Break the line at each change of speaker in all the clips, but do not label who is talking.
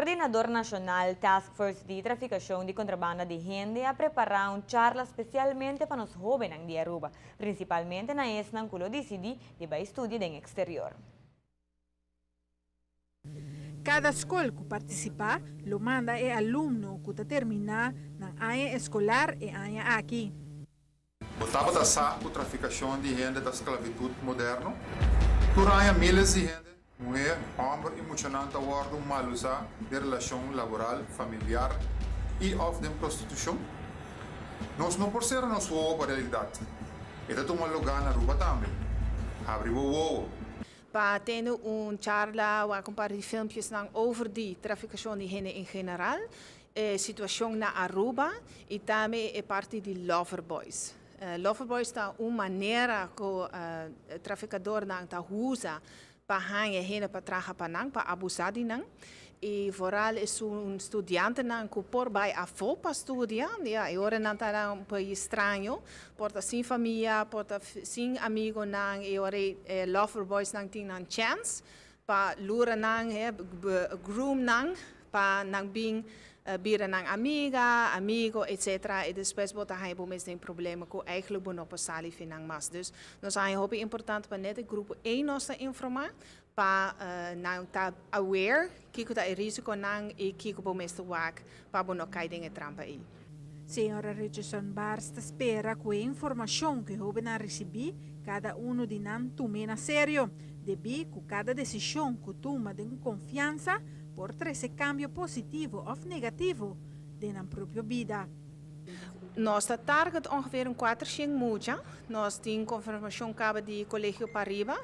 coordenador nacional Task Force de Traficação de Contrabando de Gente a preparar uma charla especialmente para os jovens de Aruba, principalmente na ESNAN que decidi de estudar no exterior.
Cada escola que participa lo manda é aluno que termina na área escolar e área aqui.
Botava da saco traficação de gente da esclavitud moderno. Durante milhares de gente, mulher, homem e mulher aguardam uma luta de relação laboral, familiar e of de prostituição. Nós não por ser nós voamos para a realidade. Era uma lugar na Aruba também. Abriu o
para ter charla waar compartilhar filmpjes over die traficação de gente em geral, situação na Aruba e também é parte de Lover Boys. Lover Boys está uma maneira que o traficador usa para gente para trabalhar para abusar de nang. E vooral is estudante que por vai a fo para estudar, ja, e ora não tá um país estranho, porta sem família, porta sem amigo nang, e ora lover boys nang ting nang chance para lura nang, groom nang, para nang bing bira nang amigo, etc. E depois bota hij bomes tem problema com eigenlijk bono passali finang mas. Dus nós aí hobby importante para net grupo e nossa informar para não estar aware que o risco não e que o bomes te wak para bono cair em trampa aí.
Senhora Richardson Barsta espera que a informação que o na receber cada de nós tome na sério, debi que cada decisão que toma de confiança por trazer cambio positivo ou negativo na própria vida.
Nossa target ongeveer 400 mucha. Nós temos confirmação caba de Colégio Pariba,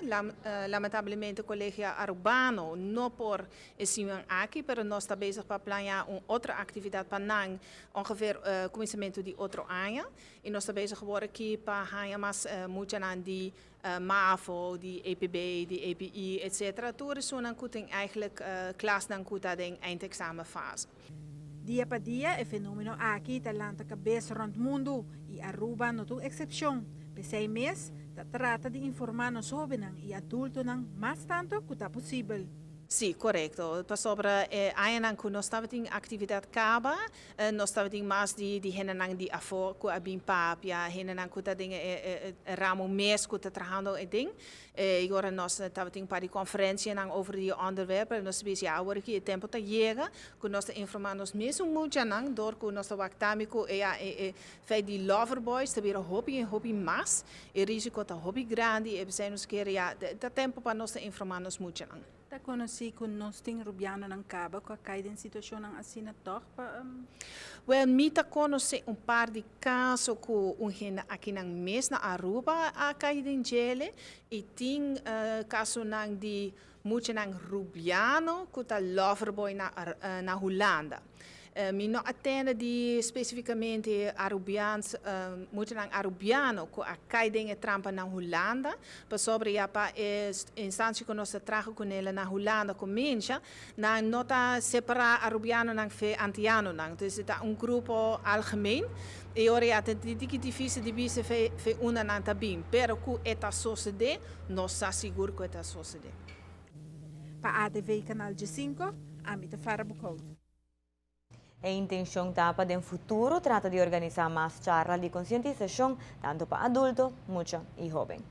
lamentavelmente Colégio Arubano, não por esse aqui, mas nós estamos bezig para planear outra atividade para nang, ongeveer começamento de outro ano. E nós estamos bezig geworden aqui para ganhar mais mucha de MAVO, de EPB, de EPI, etc. Tudo isso não tem eigenlijk klas dan kuta den eindexamenfase.
Dia para dia, o fenômeno aqui talanta cabeça rond o mundo e Aruba não tem exceção. Pensei mês, trata de informar nos jovens e adultos mais tanto que é possível.
Sim, correto. Para sobre ainda que nós estamos em atividade caba, nós estamos em mais de gente de afo que a bem papia, gente que está em ramo mês que está trabalhando e ding. E agora nós estamos em para conferência over die onderwerpen. Nós sabemos já agora que o tempo está chega, que nós informamos mesmo muito nang, door que nós estamos actamico e faz de lover boys, também hobby mais, e risco está hobby grande, e precisamos que já dá tempo para nós informarmos muito nang.
Tá conheci que nós temos rubiano ng caba com a caída em situação assim na torpa.
Well, mita conhece par de casos que gente aqui na mês na Aruba a caída em gele e tem caso nang de muito nang rubiano que tá loverboy na Holanda. Mi não atende de especificamente arubianos, muito nang arubiano que a caída em trampa na Holanda, para sobre a pa instância que nós trago com ela na Holanda comincia, na nota separar arubiano nang fe antiano nang, então é grupo algemeen. E ora é difícil de dizer fe una nang tabim, pero que eta sucede, nós está seguro que eta sucede.
Para ATV Canal G5, Amita Farabucou.
A intenção tapa de futuro trata de organizar mais charlas de conscientização tanto para adultos, mucha e jovens.